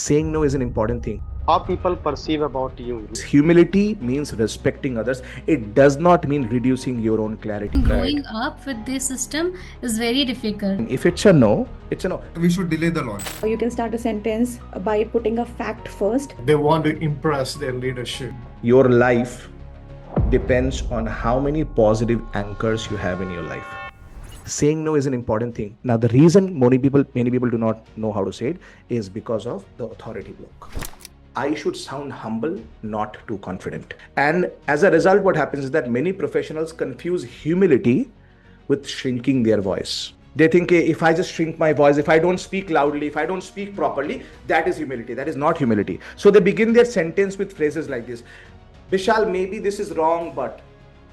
Saying no is an important thing. How people perceive about you. Humility means respecting others. It does not mean reducing your own clarity. Growing up with this system is very difficult. If it's a no, it's a no. We should delay the launch. You can start a sentence by putting a fact first. They want to impress their leadership. Your life depends on how many positive anchors you have in your life. Saying no is an important thing. Now, the reason many people do not know how to say it is because of the authority block. I should sound humble, not too confident. And as a result, what happens is that many professionals confuse humility with shrinking their voice. They think, if I just shrink my voice, if I don't speak loudly, if I don't speak properly, that is humility. That is not humility. So they begin their sentence with phrases like this: Bishal, maybe this is wrong, but,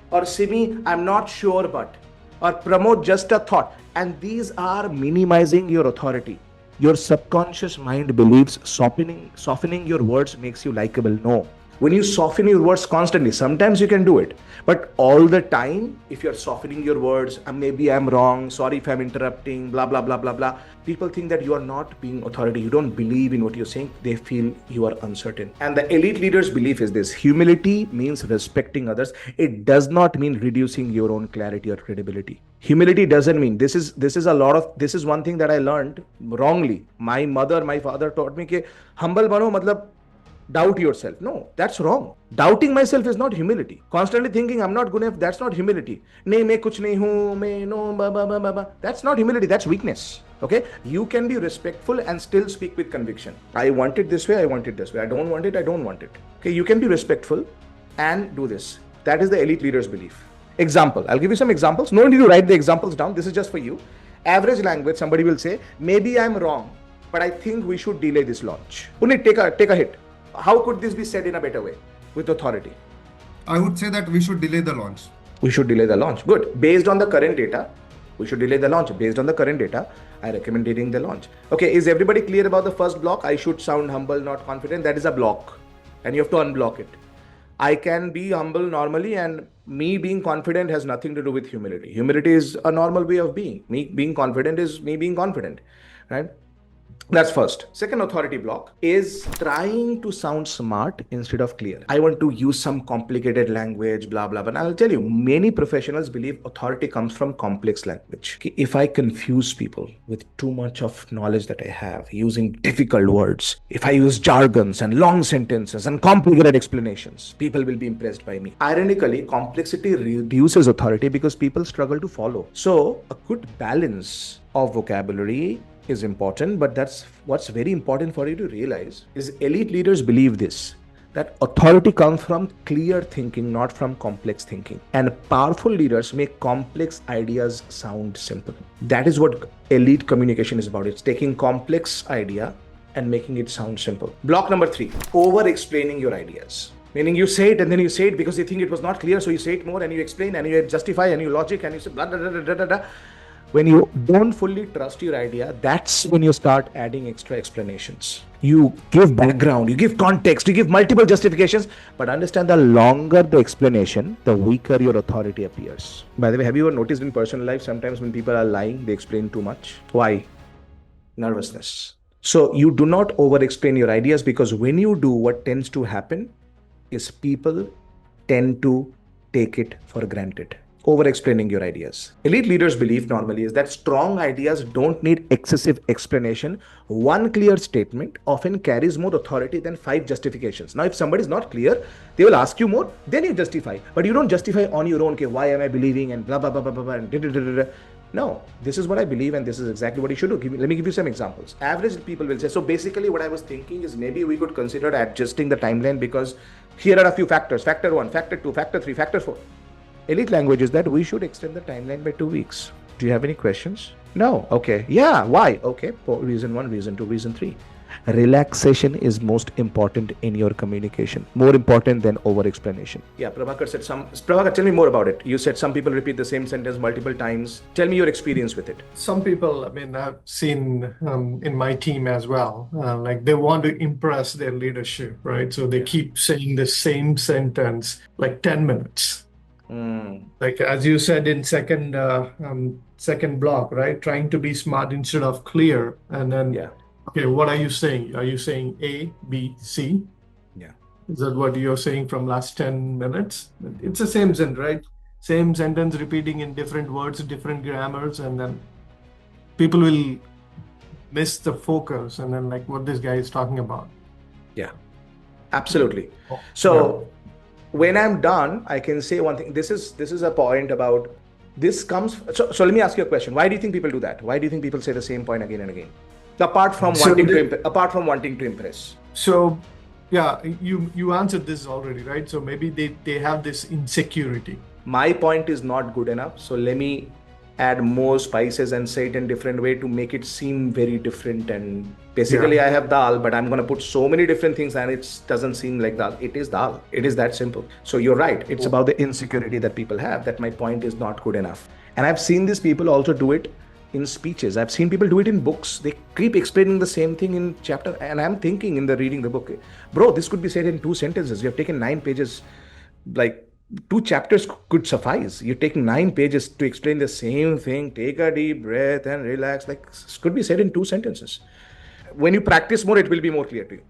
or Simi, I'm not sure, but, or Pramod, just a thought. And these are minimizing your authority. Your subconscious mind believes softening your words makes you likable. No. When you soften your words constantly, sometimes you can do it. But all the time, if you're softening your words, maybe I'm wrong, sorry if I'm interrupting, blah, blah, blah, blah, blah. People think that you are not being authority. You don't believe in what you're saying. They feel you are uncertain. And the elite leader's belief is this: humility means respecting others. It does not mean reducing your own clarity or credibility. Humility doesn't mean, this is one thing that I learned wrongly. My mother, my father taught me that humble bano matlab doubt yourself. No, that's wrong. Doubting myself is not humility. Constantly thinking I'm not good enough, that's not humility. Nahi, main kuch nahi hu, main no, ba, ba, ba, ba, ba. That's not humility, that's weakness. Okay? You can be respectful and still speak with conviction. I want it this way, I want it this way. I don't want it, I don't want it. Okay, you can be respectful and do this. That is the elite leader's belief. Example, I'll give you some examples. No need to write the examples down. This is just for you. Average language, somebody will say, maybe I'm wrong, but I think we should delay this launch. Punit, take a hit. How could this be said in a better way with authority? I would say that we should delay the launch. We should delay the launch. Good. Based on the current data, we should delay the launch. Based on the current data, I recommend delaying the launch. Okay, is everybody clear about the first block? I should sound humble, not confident. That is a block. And you have to unblock it. I can be humble normally, and me being confident has nothing to do with humility. Humility is a normal way of being. Me being confident is me being confident, right? That's first. Second authority block is trying to sound smart instead of clear. I want to use some complicated language, blah, blah, blah. And I'll tell you, many professionals believe authority comes from complex language. If I confuse people with too much of knowledge that I have, using difficult words, if I use jargons and long sentences and complicated explanations, people will be impressed by me. Ironically, complexity reduces authority because people struggle to follow. So a good balance of vocabulary is important, but that's what's very important for you to realize is elite leaders believe this, that authority comes from clear thinking, not from complex thinking. And powerful leaders make complex ideas sound simple. That is what elite communication is about. It's taking complex idea and making it sound simple. Block number 3, over-explaining your ideas. Meaning you say it and then you say it because you think it was not clear, so you say it more and you explain and you justify and you logic and you say blah, blah, blah, blah, blah, blah. When you don't fully trust your idea, that's when you start adding extra explanations. You give background, you give context, you give multiple justifications, but understand the longer the explanation, the weaker your authority appears. By the way, have you ever noticed in personal life, sometimes when people are lying, they explain too much? Why? Nervousness. So you do not over-explain your ideas, because when you do, what tends to happen is people tend to take it for granted. Over-explaining your ideas. Elite leaders' belief normally is that strong ideas don't need excessive explanation. One clear statement often carries more authority than 5 justifications. Now, if somebody is not clear, they will ask you more, then you justify. But you don't justify on your own, okay, why am I believing and blah, blah, blah, blah, blah, and da, da, da, da, da. No, this is what I believe and this is exactly what you should do. Let me give you some examples. Average people will say, so basically what I was thinking is maybe we could consider adjusting the timeline because here are a few factors. Factor 1, factor 2, factor 3, factor 4. Elite language is that we should extend the timeline by 2 weeks. Do you have any questions? No. Okay. Yeah. Why? Okay. Reason 1, reason 2, reason 3. Relaxation is most important in your communication. More important than over-explanation. Yeah, Prabhakar said Prabhakar, tell me more about it. You said some people repeat the same sentence multiple times. Tell me your experience with it. Some people, I've seen in my team as well, like they want to impress their leadership, right? So they keep saying the same sentence like 10 minutes. Like as you said in second block, right? Trying to be smart instead of clear, and then Okay, what are you saying? Are you saying A, B, C? Yeah. Is that what you're saying from last 10 minutes? It's the same sentence, right? Same sentence repeating in different words, different grammars, and then people will miss the focus and then like what this guy is talking about. Yeah. Absolutely. Oh, So when I'm done, I can say one thing. This is a point about this comes. So let me ask you a question. Why do you think people do that? Why do you think people say the same point again and again? Apart from So wanting to impress. So yeah, you answered this already, right? So maybe they have this insecurity. My point is not good enough. So let me add more spices and say it in different way to make it seem very different. And basically I have dal, but I'm going to put so many different things and it doesn't seem like dal. It is dal. It is that simple. So you're right. It's about the insecurity that people have, that my point is not good enough. And I've seen these people also do it in speeches. I've seen people do it in books. They keep explaining the same thing in chapter. And I'm thinking in the reading the book, bro, this could be said in 2 sentences. You have taken 9 pages, like 2 chapters could suffice. You're taking 9 pages to explain the same thing. Take a deep breath and relax. Like, could be said in 2 sentences. When you practice more, it will be more clear to you.